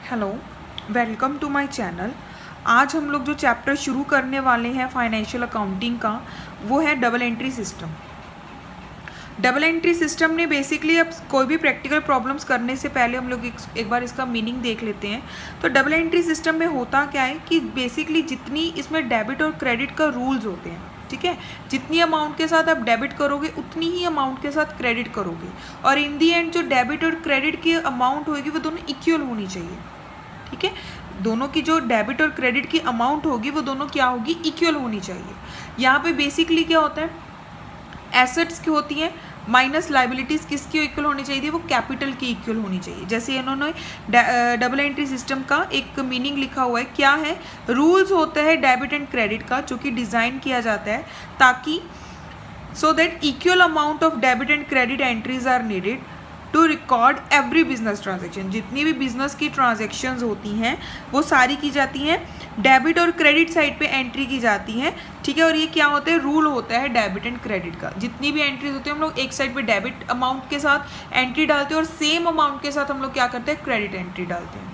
Hello, welcome to my channel. आज हम लोग जो चैप्टर शुरू करने वाले हैं फाइनेंशियल अकाउंटिंग का, वो है double entry system. Double entry system ने बेसिकली, अब कोई भी प्रैक्टिकल प्रॉब्लम्स करने से पहले हम लोग एक बार इसका मीनिंग देख लेते हैं। तो डबल एंट्री सिस्टम में होता क्या है कि बेसिकली जितनी इसमें डेबिट और क्रेडिट का रूल्स होते हैं, ठीक है, जितनी अमाउंट के साथ आप डेबिट करोगे उतनी ही अमाउंट के साथ क्रेडिट करोगे, और इन दी एंड जो डेबिट और क्रेडिट की अमाउंट होगी वो दोनों इक्वल होनी चाहिए। ठीक है, दोनों की जो डेबिट और क्रेडिट की अमाउंट होगी वो दोनों क्या होगी, इक्वल होनी चाहिए। यहाँ पे बेसिकली क्या होता है, एसेट्स की होती हैं माइनस लाइबिलिटीज़ किसकी इक्वल होनी चाहिए, वो कैपिटल की इक्वल होनी चाहिए। जैसे इन्होंने डबल एंट्री सिस्टम का एक मीनिंग लिखा हुआ है, क्या है, रूल्स होता है डेबिट एंड क्रेडिट का जो कि डिज़ाइन किया जाता है ताकि so that equal amount of debit and credit entries are needed to record every business transaction। जितनी भी बिजनेस की ट्रांजेक्शन्स होती हैं वो सारी की जाती हैं, डेबिट और क्रेडिट साइड पे एंट्री की जाती हैं। ठीक है, और ये क्या होता है, रूल होता है डेबिट एंड क्रेडिट का। जितनी भी एंट्रीज होती है हम लोग एक साइड पे डेबिट अमाउंट के साथ एंट्री डालते हैं और सेम अमाउंट के साथ हम लोग क्या करते हैं, क्रेडिट एंट्री डालते हैं।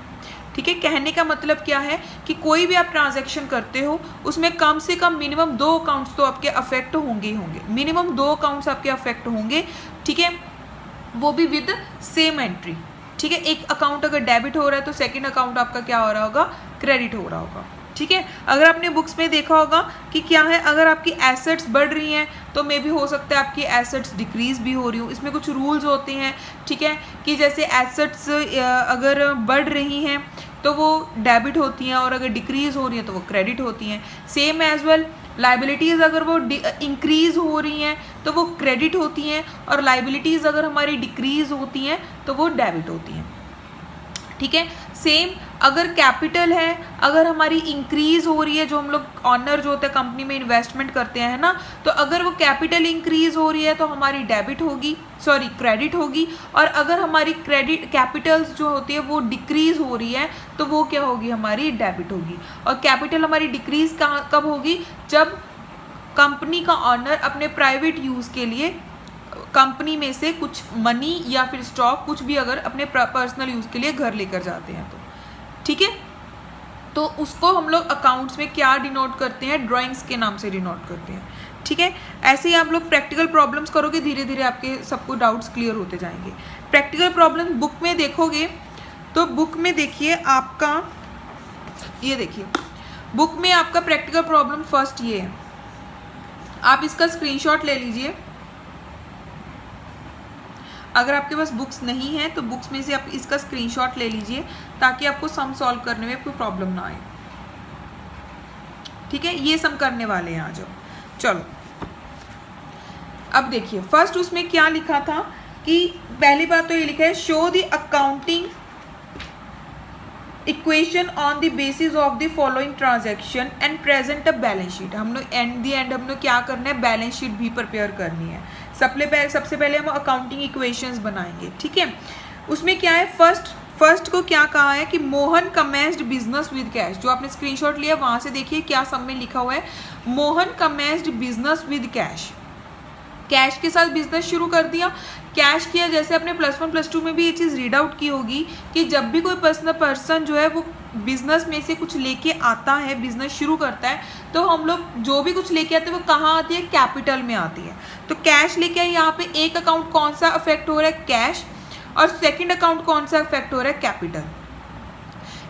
ठीक है, कहने का मतलब क्या है कि कोई भी आप ट्रांजैक्शन करते हो उसमें कम से कम मिनिमम 2 अकाउंट्स तो आपके अफेक्ट होंगे ही होंगे, मिनिमम 2 अकाउंट्स आपके अफेक्ट होंगे। ठीक है, वो भी विद सेम एंट्री। ठीक है, एक अकाउंट अगर डेबिट हो रहा है तो सेकंड अकाउंट आपका क्या हो रहा होगा, क्रेडिट हो रहा होगा। ठीक है, अगर आपने बुक्स में देखा होगा कि क्या है, अगर आपकी एसेट्स बढ़ रही हैं तो मे भी हो सकता है आपकी एसेट्स डिक्रीज भी हो रही हो। इसमें कुछ रूल्स होते हैं, ठीक है, कि जैसे एसेट्स अगर बढ़ रही हैं तो वो डेबिट होती हैं और अगर डिक्रीज हो रही हैं तो वो क्रेडिट होती हैं। सेम एज वेल लाइबिलिटीज़ अगर वो इंक्रीज़ हो रही हैं तो वो क्रेडिट होती हैं, और लाइबिलिटीज़ अगर हमारी डिक्रीज़ होती हैं तो वो डेबिट होती हैं। ठीक है, सेम अगर कैपिटल है, अगर हमारी इंक्रीज़ हो रही है, जो हम लोग ऑनर जो होता है कंपनी में इन्वेस्टमेंट करते हैं ना, तो अगर वो कैपिटल इंक्रीज़ हो रही है तो हमारी डेबिट होगी, सॉरी क्रेडिट होगी, और अगर हमारी क्रेडिट कैपिटल्स जो होती है वो डिक्रीज़ हो रही है तो वो क्या होगी, हमारी डेबिट होगी। और कैपिटल हमारी डिक्रीज़ कब होगी, जब कंपनी का ऑनर अपने प्राइवेट यूज़ के लिए कंपनी में से कुछ मनी या फिर स्टॉक कुछ भी अगर अपने पर्सनल यूज़ के लिए घर लेकर जाते हैं तो। ठीक है, तो उसको हम लोग अकाउंट्स में क्या डिनोट करते हैं, ड्राइंग्स के नाम से डिनोट करते हैं। ठीक है, ऐसे ही आप लोग प्रैक्टिकल प्रॉब्लम्स करोगे, धीरे धीरे आपके सबको डाउट्स क्लियर होते जाएंगे। प्रैक्टिकल प्रॉब्लम बुक में देखोगे तो बुक में देखिए आपका, ये देखिए बुक में आपका प्रैक्टिकल प्रॉब्लम फर्स्ट ये है, आप इसका स्क्रीनशॉट ले लीजिए। अगर आपके पास बुक्स नहीं है तो बुक्स में से आप इसका स्क्रीनशॉट ले लीजिए ताकि आपको सम सॉल्व करने में कोई प्रॉब्लम ना आए। ठीक है, ये सम करने वाले हैं, आ जाओ। चलो अब देखिए, फर्स्ट उसमें क्या लिखा था कि पहली बात तो ये लिखा है, show the accounting equation on the basis of the following transaction and present a balance sheet. हम लोग एंड दी एंड हम लोग क्या करना है, बैलेंस शीट भी प्रिपेयर करनी है। सबसे पहले हम अकाउंटिंग इक्वेशंस बनाएंगे। ठीक है, उसमें क्या है, फर्स्ट को क्या कहा है कि Mohan commenced business with cash. जो आपने स्क्रीनशॉट लिया वहां से देखिए क्या सब में लिखा हुआ है, Mohan commenced business with cash. Cash के साथ बिजनेस शुरू कर दिया, कैश किया। जैसे अपने +1 +2 में भी ये चीज़ रीड आउट की होगी कि जब भी कोई पर्सन जो है वो बिजनेस में से कुछ लेके आता है, बिजनेस शुरू करता है, तो हम लोग जो भी कुछ लेके आते हैं वो कहाँ आती है, कैपिटल में आती है। तो कैश लेके आए, यहाँ पे एक अकाउंट कौन सा अफेक्ट हो रहा है, कैश, और सेकेंड अकाउंट कौन सा अफेक्ट हो रहा है, कैपिटल।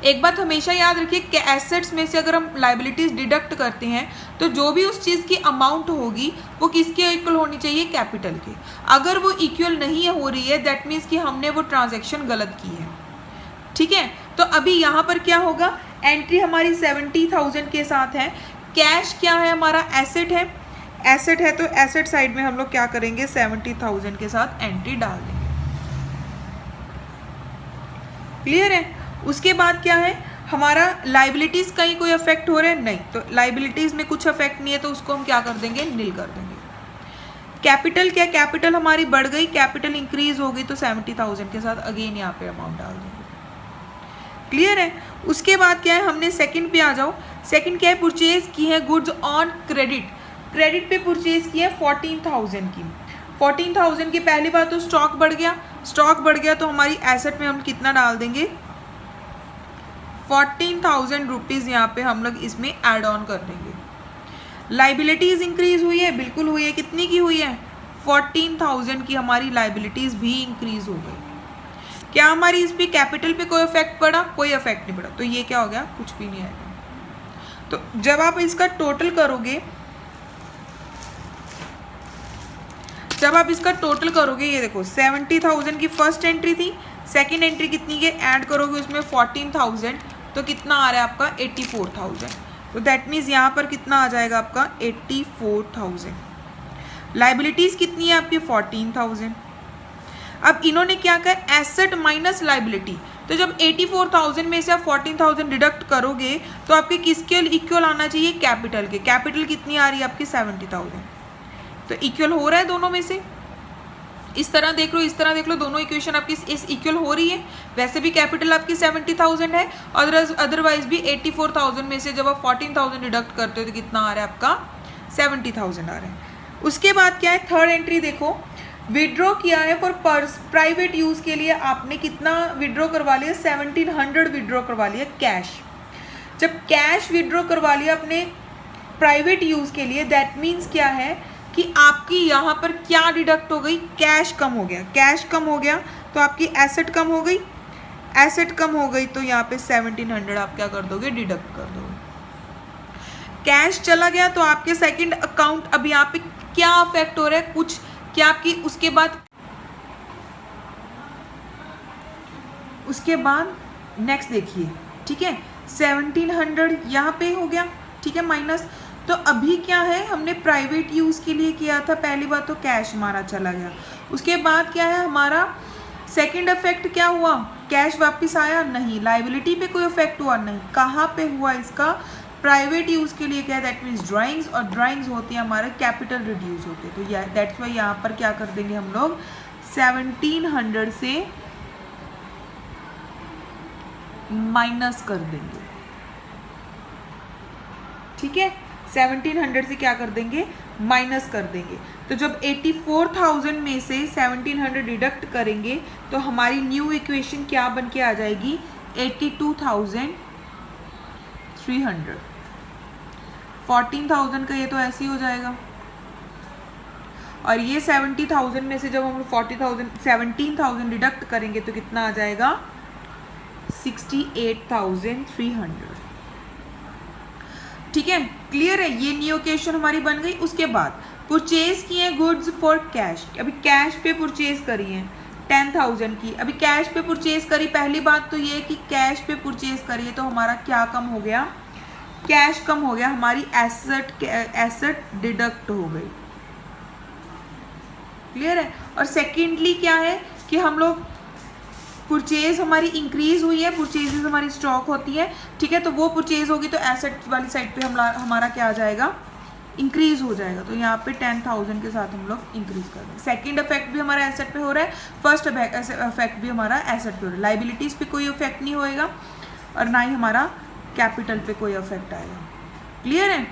एक बात हमेशा याद रखिए कि एसेट्स में से अगर हम लाइबिलिटीज़ डिडक्ट करते हैं तो जो भी उस चीज़ की अमाउंट होगी वो किसके इक्वल होनी चाहिए, कैपिटल के। अगर वो इक्वल नहीं हो रही है दैट मीन्स कि हमने वो ट्रांजैक्शन गलत की है। ठीक है, तो अभी यहाँ पर क्या होगा, एंट्री हमारी 70,000 के साथ है। कैश क्या है, हमारा एसेट है, एसेट है तो एसेट साइड में हम लोग क्या करेंगे, 70,000 के साथ एंट्री डाल देंगे। क्लियर है, उसके बाद क्या है, हमारा लाइबिलिटीज़ कहीं कोई अफेक्ट हो रहा है, नहीं, तो लाइबिलिटीज़ में कुछ अफेक्ट नहीं है तो उसको हम क्या कर देंगे, नील कर देंगे। कैपिटल क्या, कैपिटल हमारी बढ़ गई, कैपिटल इंक्रीज हो गई तो 70,000 के साथ अगेन यहाँ पे अमाउंट डाल देंगे। क्लियर है, उसके बाद क्या है, हमने सेकंड पे आ जाओ। सेकंड क्या है, परचेज की है गुड्स ऑन क्रेडिट। क्रेडिट पे परचेज की है 14,000 की। 14,000 की पहली बात तो स्टॉक बढ़ गया, स्टॉक बढ़ गया तो हमारी एसेट में हम कितना डाल देंगे, 14,000 रुपीज़ यहाँ पे हम लोग इसमें ऐड ऑन कर देंगे। लाइबिलिटीज़ इंक्रीज हुई है, बिल्कुल हुई है। कितनी की हुई है? 14,000 की हमारी लाइबिलिटीज़ भी इंक्रीज हो गई। क्या हमारी इस पे कैपिटल पे कोई इफेक्ट पड़ा? कोई इफेक्ट नहीं पड़ा। तो ये क्या हो गया? कुछ भी नहीं आएगा। तो जब आप इसका टोटल करोगे, ये देखो 70,000 की फर्स्ट एंट्री थी, सेकंड एंट्री कितनी के ऐड करोगे उसमें 14,000, तो कितना आ रहा है आपका? 84,000। तो दैट मीन्स यहाँ पर कितना आ जाएगा आपका? 84,000। लाइबिलिटीज़ कितनी है आपकी? 14,000। अब इन्होंने क्या कहा? Asset minus liability. तो जब 84,000 में से आप 14,000 डिडक्ट करोगे तो आपके किसके इक्वल आना चाहिए? कैपिटल के। कैपिटल कितनी आ रही है आपकी? 70,000। तो इक्वल हो रहा है दोनों में से। इस तरह देख लो, इस तरह देख लो, दोनों इक्वेशन आपकी इस इक्वल हो रही है। वैसे भी कैपिटल आपकी 70,000 है, और अदरवाइज भी 84,000 में से जब आप 14,000 डिडक्ट करते हो तो कितना आ रहा है आपका? 70,000 आ रहा है। उसके बाद क्या है? थर्ड एंट्री देखो, विड्रॉ किया है फॉर प्राइवेट यूज़ के लिए। आपने कितना विड्रॉ करवा लिया? 1700 विड्रॉ करवा लिया कैश। जब कैश विड्रॉ करवा लिया अपने प्राइवेट यूज़ के लिए, दैट मीन्स क्या है कि आपकी यहाँ पर क्या डिडक्ट हो गई? कैश कम हो गया। कैश कम हो गया तो आपकी एसेट कम हो गई। एसेट कम हो गई तो यहाँ पे 1700 आप क्या कर दोगे? डिडक्ट कर दोगे। कैश चला गया तो आपके सेकंड अकाउंट, अब यहाँ पे क्या अफेक्ट हो रहा है? कुछ क्या आपकी उसके बाद नेक्स्ट देखिए, ठीक है, 1700 यहाँ पे हो गया, ठीक है, माइनस। तो अभी क्या है? हमने प्राइवेट यूज़ के लिए किया था, पहली बात तो कैश हमारा चला गया। उसके बाद क्या है हमारा सेकंड इफेक्ट? क्या हुआ? कैश वापस आया? नहीं। लाइबिलिटी पे कोई इफेक्ट हुआ? नहीं। कहाँ पे हुआ इसका? प्राइवेट यूज़ के लिए क्या है? दैट मीन्स ड्राइंग्स, और ड्राइंग्स होती है हमारे कैपिटल रिड्यूस होते हैं। तो दैट्स वाई यहाँ पर क्या कर देंगे हम लोग? 1700 से माइनस कर देंगे, ठीक है। 1700 से क्या कर देंगे? माइनस कर देंगे। तो जब 84,000 में से 1700 डिडक्ट करेंगे तो हमारी न्यू इक्वेशन क्या बन के आ जाएगी? 82,300। 14,000 का ये तो ऐसे ही हो जाएगा, और ये 70,000 में से जब हम 17,000 डिडक्ट करेंगे तो कितना आ जाएगा? 68,300। ठीक है, क्लियर है? ये न्यू इक्वेशन हमारी बन गई। उसके बाद परचेज किए गुड्स फॉर कैश। अभी कैश पे परचेज करी है 10,000 की। अभी कैश पे परचेज करी, पहली बात तो ये कि कैश पे परचेज करी है तो हमारा क्या कम हो गया? कैश कम हो गया, हमारी एसेट डिडक्ट हो गई। क्लियर है? और सेकेंडली क्या है कि हम लोग परचेज हमारी इंक्रीज हुई है, परचेजेस हमारी स्टॉक होती है, ठीक है, तो वो परचेज होगी तो एसेट वाली साइड पे हमारा क्या आ जाएगा? इंक्रीज हो जाएगा। तो यहाँ पे 10,000 के साथ हम लोग इंक्रीज कर देंगे। सेकंड इफेक्ट भी हमारा एसेट पे हो रहा है, फर्स्ट इफेक्ट भी हमारा एसेट पे हो रहा है। लाइबिलिटीज पे कोई इफेक्ट नहीं होएगा और ना ही हमारा कैपिटल पे कोई इफेक्ट आएगा। क्लियर है?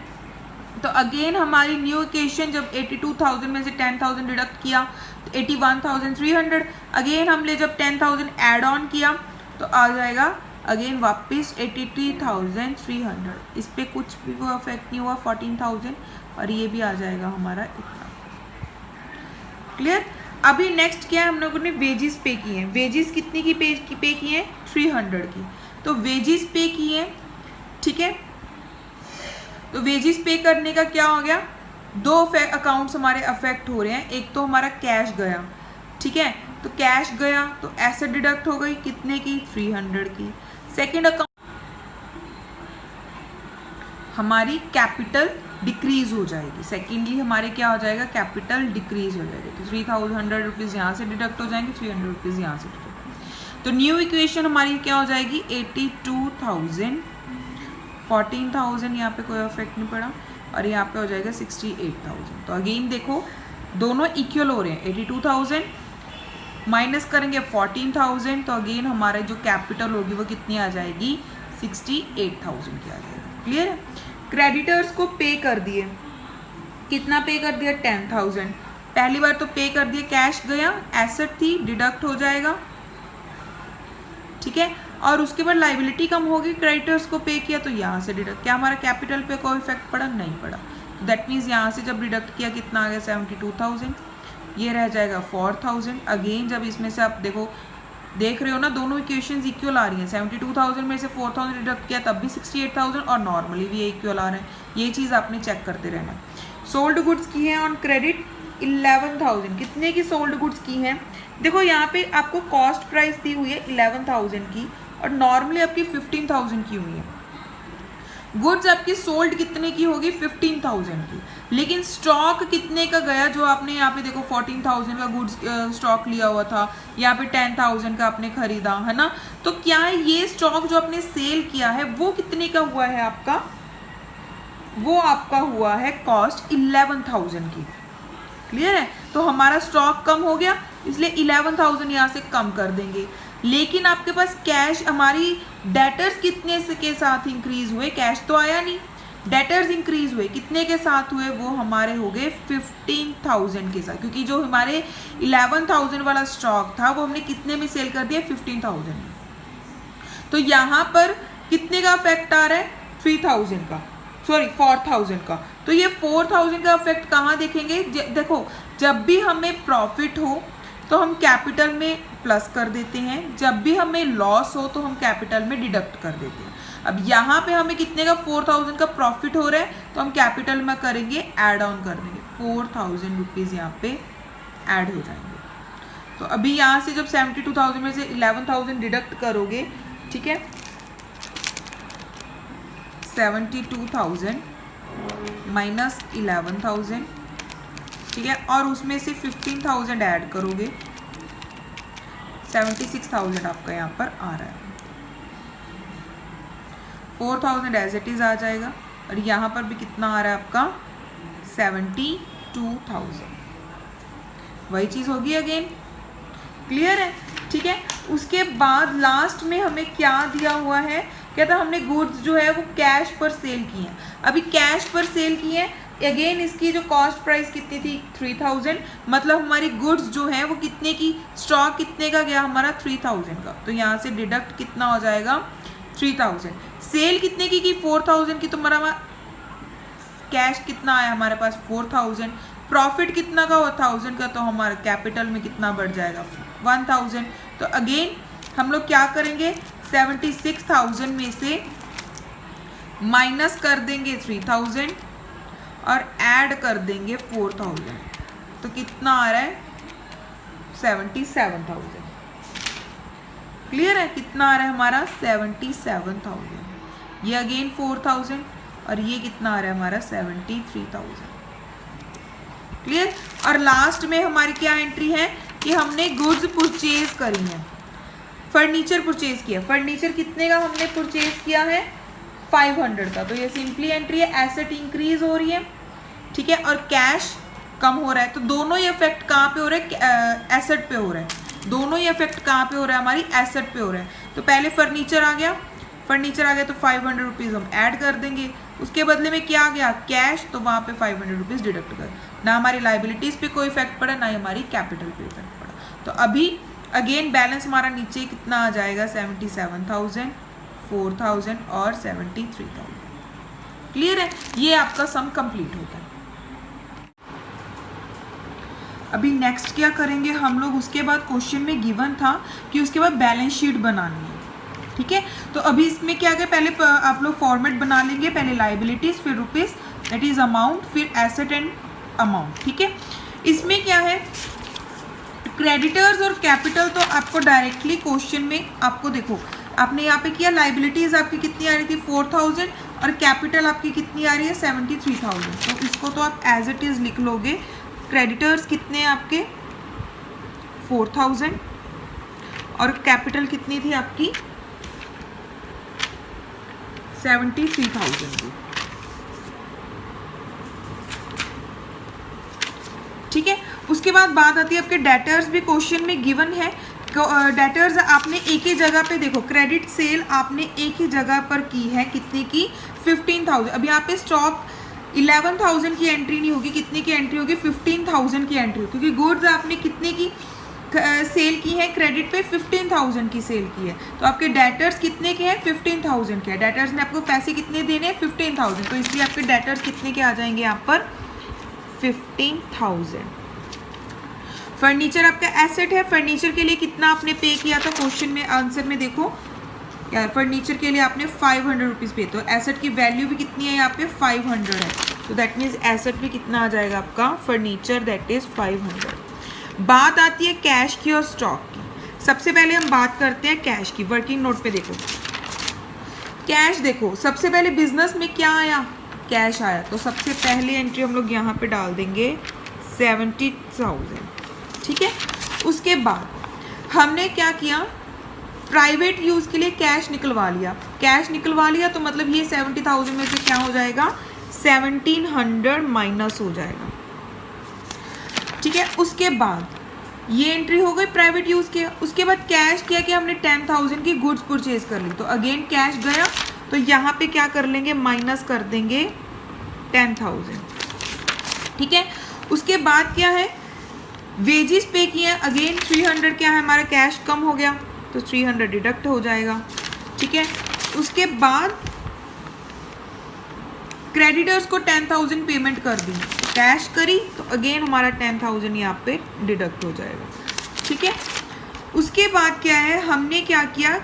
तो अगेन हमारी न्यू इक्वेशन जब 82,000 में से 10,000 डिडक्ट किया तो 81,300। अगेन हमने जब 10,000 ऐड ऑन किया तो आ जाएगा अगेन वापस 83,300। इस पर कुछ भी वो अफेक्ट नहीं हुआ 14,000, और ये भी आ जाएगा हमारा इतना। क्लियर? अभी नेक्स्ट क्या है? हम लोगों ने वेजिस पे किए हैं। वेजिस कितनी की पे किए हैं? 300 की। तो वेजिस पे किए हैं, ठीक है। तो वेजिस पे करने का क्या हो गया? दो अकाउंट्स हमारे अफेक्ट हो रहे हैं। एक तो हमारा कैश गया, ठीक है, तो कैश गया तो एसेट डिडक्ट हो गई, कितने की? 300 की। सेकंड अकाउंट हमारी कैपिटल डिक्रीज हो जाएगी। सेकेंडली हमारे क्या हो जाएगा? कैपिटल डिक्रीज हो जाएगी। तो 3,100 रुपीज़ यहाँ से डिडक्ट हो जाएंगे, 300 रुपीज़ यहाँ से डिडक्ट। तो न्यू इक्वेशन हमारी क्या हो जाएगी? 82,000, 14,000 यहाँ पे कोई इफेक्ट नहीं पड़ा, और यहाँ पे हो जाएगा 68,000। तो अगेन देखो दोनों इक्वल हो रहे हैं। 82,000 माइनस करेंगे 14,000 तो अगेन हमारे जो कैपिटल होगी वो कितनी आ जाएगी? 68,000 की आ जाएगी। क्लियर है? क्रेडिटर्स को पे कर दिए, कितना पे कर दिया? 10,000। पहली बार तो पे कर दिए, कैश गया, एसेट थी, डिडक्ट हो जाएगा, ठीक ठीक है। और उसके बाद लाइबिलिटी कम होगी, क्रेडिटर्स को पे किया तो यहाँ से डिडक्ट, क्या हमारा कैपिटल पे कोई इफेक्ट पड़ा? नहीं पड़ा। दैट मीन्स यहाँ से जब डिडक्ट किया कितना आ गया? 72,000। ये रह जाएगा 4,000। अगेन जब इसमें से आप देखो, देख रहे हो ना, दोनों इक्वेशंस इक्वल आ रही हैं। 72,000 में से 4,000 डिडक्ट किया तब भी 68,000 और नॉर्मली भी ये इक्वल आ रहे हैं। ये चीज़ आपने चेक करते रहना। सोल्ड गुड्स की है ऑन क्रेडिट 11,000। कितने की सोल्ड गुड्स की हैं? देखो यहाँ पे आपको कॉस्ट प्राइस दी हुई है 11,000 की और नॉर्मली आपकी 15,000 की हुई है। गुड्स आपकी सोल्ड कितने की होगी? 15,000 की। लेकिन स्टॉक कितने का गया? जो आपने यहाँ पे देखो 14,000 का गुड्स स्टॉक लिया हुआ था, यहाँ पे 10,000 का आपने खरीदा है ना, तो क्या ये स्टॉक जो आपने सेल किया है वो कितने का हुआ है आपका? वो आपका हुआ है कॉस्ट 11,000 की। क्लियर है? तो हमारा स्टॉक कम हो गया, इसलिए 11,000 यहाँ से कम कर देंगे। लेकिन आपके पास कैश, हमारी डेटर्स कितने के साथ इंक्रीज हुए? कैश तो आया नहीं, डेटर्स इंक्रीज हुए। कितने के साथ हुए? वो हमारे हो गए 15,000 के साथ, क्योंकि जो हमारे 11,000 वाला स्टॉक था वो हमने कितने में सेल कर दिया? 15,000 में। तो यहाँ पर कितने का इफेक्ट आ रहा है? 3,000 का, सॉरी 4,000 का। तो ये 4,000 का इफेक्ट कहाँ देखेंगे? देखो, जब भी हमें प्रॉफिट हो तो हम कैपिटल में प्लस कर देते हैं, जब भी हमें लॉस हो तो हम कैपिटल में डिडक्ट कर देते हैं। अब यहाँ पे हमें कितने का 4,000 का प्रॉफिट हो रहा है तो हम कैपिटल में करेंगे, ऐड ऑन कर देंगे, 4,000 रुपीज़ यहाँ पे ऐड हो जाएंगे। तो अभी यहाँ से जब 72,000 में से 11,000 डिडक्ट करोगे, ठीक है, 72,000 माइनस 11,000, ठीक है, और उसमें से 15,000 ऐड करोगे, 76,000 आपका यहाँ पर आ रहा है। 4,000 एज इट इज आ जाएगा और यहाँ पर भी कितना आ रहा है आपका? 72,000। वही चीज़ होगी अगेन। क्लियर है? ठीक है। उसके बाद लास्ट में हमें क्या दिया हुआ है? कहता हमने गुड्स जो है वो कैश पर सेल किए हैं। अभी कैश पर सेल किए हैं, अगेन इसकी जो कॉस्ट प्राइस कितनी थी? 3,000। मतलब हमारी गुड्स जो है वो कितने की, स्टॉक कितने का गया हमारा? 3,000 का। तो यहाँ से डिडक्ट कितना हो जाएगा? 3,000। सेल कितने की 4,000 की, तो हमारा कैश कितना आया हमारे पास? 4,000। प्रॉफिट कितना का हुआ? 1,000 का। तो हमारा कैपिटल में कितना बढ़ जाएगा? 1,000। तो अगेन हम लोग क्या करेंगे? 76,000 में से माइनस कर देंगे 3,000 और ऐड कर देंगे 4,000। तो कितना आ रहा है? 77,000। क्लियर है? कितना आ रहा है हमारा? 77,000। ये अगेन 4,000 और ये कितना आ रहा है हमारा? 73,000। क्लियर? और लास्ट में हमारी क्या एंट्री है कि हमने गुड्स परचेज करी हैं, फर्नीचर परचेज किया। फर्नीचर कितने का हमने परचेज किया है? 500 का। तो ये सिंपली एंट्री है, एसेट इंक्रीज हो रही है, ठीक है, और कैश कम हो रहा है। तो दोनों ही इफेक्ट कहाँ पे हो रहा है? एसेट पे हो रहा है। दोनों ही इफेक्ट कहाँ पे हो रहा है? हमारी एसेट पे हो रहा है। तो पहले फर्नीचर आ गया, तो 500 रुपीज़ हम ऐड कर देंगे, उसके बदले में क्या आ गया? कैश। तो वहाँ पे 500 रुपीज़ डिडक्ट कर, ना हमारी लाइबिलिटीज़ पे कोई इफेक्ट पड़ा, ना ही हमारी कैपिटल पे इफेक्ट पड़ा। तो अभी अगेन बैलेंस हमारा नीचे कितना आ जाएगा? 77,000, 4,000 और 73,000। क्लियर है? ये आपका सम कंप्लीट होता है। अभी नेक्स्ट क्या करेंगे हम लोग? उसके बाद क्वेश्चन में गिवन था कि उसके बाद बैलेंस शीट बनानी है, ठीक है। तो अभी इसमें क्या है, पहले आप लोग फॉर्मेट बना लेंगे, पहले लाइबिलिटीज, फिर रुपीज, दैट इज अमाउंट, फिर एसेट एंड अमाउंट, ठीक है। इसमें क्या है, क्रेडिटर्स और कैपिटल तो आपको डायरेक्टली क्वेश्चन में आपको देखो, आपने यहाँ पे किया, लाइबिलिटीज आपकी कितनी आ रही थी? 4,000 और कैपिटल आपकी कितनी आ रही है? 73,000। तो इसको तो आप एज इट इज लिख लोगे। क्रेडिटर्स कितने हैं आपके? 4,000 और कैपिटल कितनी थी आपकी? 73,000 की, ठीक है। उसके बाद बात आती है आपके डेटर्स, भी क्वेश्चन में गिवन है। डेटर्स आपने एक ही जगह पे देखो, क्रेडिट सेल आपने एक ही जगह पर की है, कितने की? 15,000। अब यहाँ पे स्टॉक 11,000 की एंट्री नहीं होगी, कितने की एंट्री होगी? 15,000 की एंट्री, क्योंकि गुड्स आपने कितने की सेल की है क्रेडिट पे 15,000 की सेल की है, तो आपके डेटर्स कितने के हैं 15,000 के हैं। डेटर्स ने आपको पैसे कितने देने हैं 15,000, तो इसलिए आपके डेटर्स कितने के आ जाएंगे यहाँ पर 15,000। फर्नीचर आपका एसेट है, फर्नीचर के लिए कितना आपने पे किया था क्वेश्चन में आंसर में देखो यार, फर्नीचर के लिए आपने 500 रुपीज़ पे, तो एसेट की वैल्यू भी कितनी है यहाँ पे 500 है, तो दैट मीन्स एसेट भी कितना आ जाएगा आपका फर्नीचर दैट इज 500। बात आती है कैश की और स्टॉक की। सबसे पहले हम बात करते हैं कैश की। वर्किंग नोट पे देखो कैश, देखो सबसे पहले बिजनेस में क्या आया कैश आया, तो सबसे पहले एंट्री हम लोग यहाँ पे डाल देंगे 70,000, ठीक है। उसके बाद हमने क्या किया, प्राइवेट यूज़ के लिए कैश निकलवा लिया। कैश निकलवा लिया तो मतलब ये 70,000 में से क्या हो जाएगा 1700 माइनस हो जाएगा, ठीक है। उसके बाद ये एंट्री हो गई प्राइवेट यूज़ के। उसके बाद कैश किया कि हमने 10,000 की गुड्स परचेज कर ली, तो अगेन कैश गया, तो यहाँ पे क्या कर लेंगे माइनस कर देंगे 10,000, ठीक है। उसके बाद क्या है वेजेस पे किए, अगेन 300 क्या है हमारा कैश कम हो गया, तो 300 डिडक्ट हो जाएगा, ठीक है। उसके बाद क्रेडिटर्स को 10,000 पेमेंट कर दी, कैश करी, तो अगेन हमारा 10,000 यहाँ पे डिडक्ट हो जाएगा, ठीक है। उसके बाद क्या है हमने क्या किया,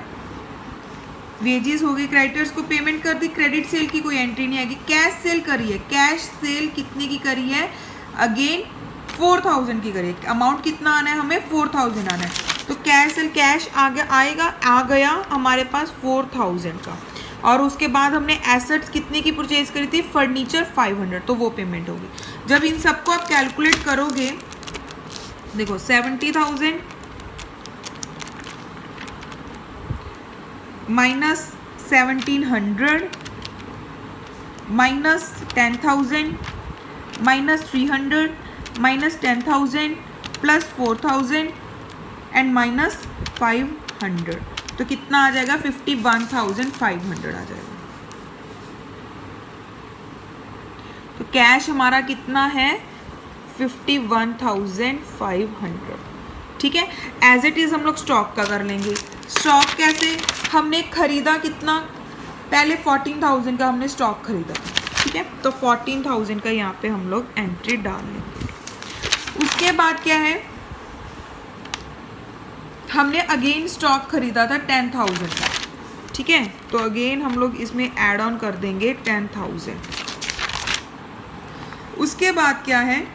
वेजेस हो गई, क्रेडिटर्स को पेमेंट कर दी, क्रेडिट सेल की कोई एंट्री नहीं आएगी। कैश सेल करी है, कैश सेल कितने की करी है, अगेन 4,000 की करी है। अमाउंट कितना आना है हमें 4,000 आना है, तो कैश सेल कैश आ गया हमारे पास 4,000 का। और उसके बाद हमने एसेट्स कितने की परचेज करी थी फर्नीचर 500, तो वो पेमेंट होगी। जब इन सबको आप कैलकुलेट करोगे देखो 70,000 minus 1,700 minus 10,000 minus 300 minus 10,000 plus 4,000 and minus 500, तो कितना आ जाएगा 51,500 आ जाएगा। तो कैश हमारा कितना है 51,500, ठीक है। एज इट इज हम लोग स्टॉक का कर लेंगे। स्टॉक कैसे, हमने खरीदा कितना, पहले 14,000 का हमने स्टॉक खरीदा, ठीक है, तो 14,000 का यहाँ पे हम लोग एंट्री डाल लेंगे। उसके बाद क्या है हमने अगेन स्टॉक खरीदा था 10,000 का, ठीक है, तो अगेन हम लोग इसमें ऐड ऑन कर देंगे 10,000। उसके बाद क्या है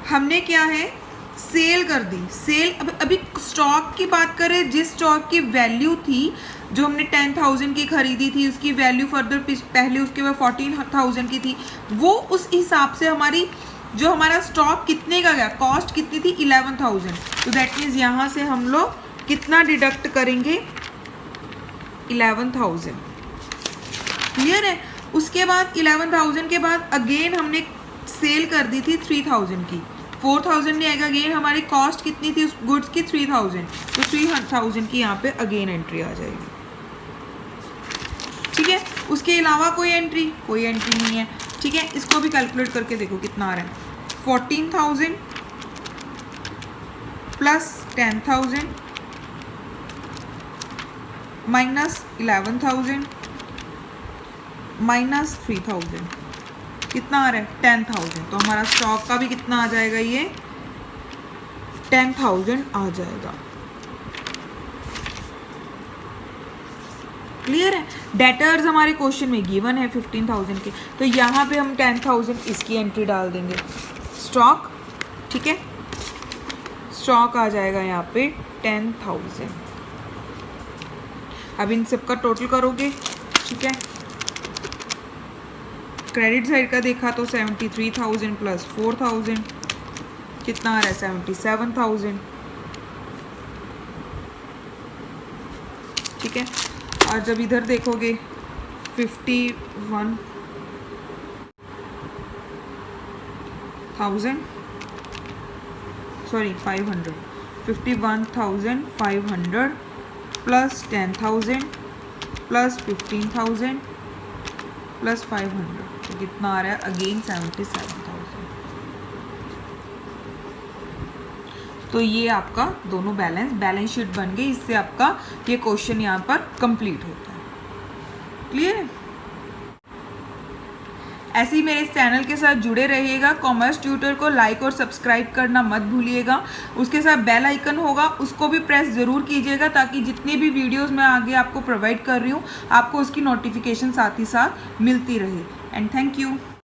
हमने क्या है सेल कर दी, सेल अभी स्टॉक की बात करें, जिस स्टॉक की वैल्यू थी जो हमने 10,000 की खरीदी थी उसकी वैल्यू फर्दर पहले उसके बाद 14,000 की थी, वो उस हिसाब से हमारी जो हमारा स्टॉक कितने का गया, कॉस्ट कितनी थी 11,000, तो दैट मीन्स यहाँ से हम लोग कितना डिडक्ट करेंगे 11,000, क्लियर है। उसके बाद 11,000 के बाद अगेन हमने सेल कर दी थी 3,000 की, 4,000 नहीं आएगा, अगेन हमारी कॉस्ट कितनी थी उस गुड्स की 3,000, तो 3,000 की यहाँ पे अगेन एंट्री आ जाएगी, ठीक है। उसके अलावा कोई एंट्री नहीं है, ठीक है। इसको भी कैलकुलेट करके देखो कितना आ रहा है 14,000 प्लस 10,000 माइनस 11,000 माइनस 3,000, कितना आ रहा है 10,000, तो हमारा स्टॉक का भी कितना आ जाएगा ये 10,000 आ जाएगा, क्लियर है। डेटर्स हमारे क्वेश्चन में गिवन है 15,000 के, तो यहाँ पे हम 10,000 इसकी एंट्री डाल देंगे। स्टॉक, ठीक है, स्टॉक आ जाएगा यहाँ पे 10,000। अब इन सब का टोटल करोगे, ठीक है। क्रेडिट साइड का देखा तो 73,000 प्लस 4,000 कितना आ रहा है 77,000, ठीक है। और जब इधर देखोगे 51,000 सॉरी 500 51,500 प्लस 10,000 प्लस 15,000 प्लस 500, तो कितना आ रहा है अगेन 77,000। तो तो ये आपका दोनों बैलेंस शीट बन गई। इससे आपका ये क्वेश्चन यहाँ पर कंप्लीट होता है। क्लियर है? ऐसे ही मेरे इस चैनल के साथ जुड़े रहिएगा। कॉमर्स ट्यूटर को लाइक और सब्सक्राइब करना मत भूलिएगा। उसके साथ बेल आइकन होगा, उसको भी प्रेस ज़रूर कीजिएगा ताकि जितनी भी वीडियोस मैं आगे आपको प्रोवाइड कर रही हूँ आपको उसकी नोटिफिकेशन साथ ही साथ मिलती रहे। And thank you.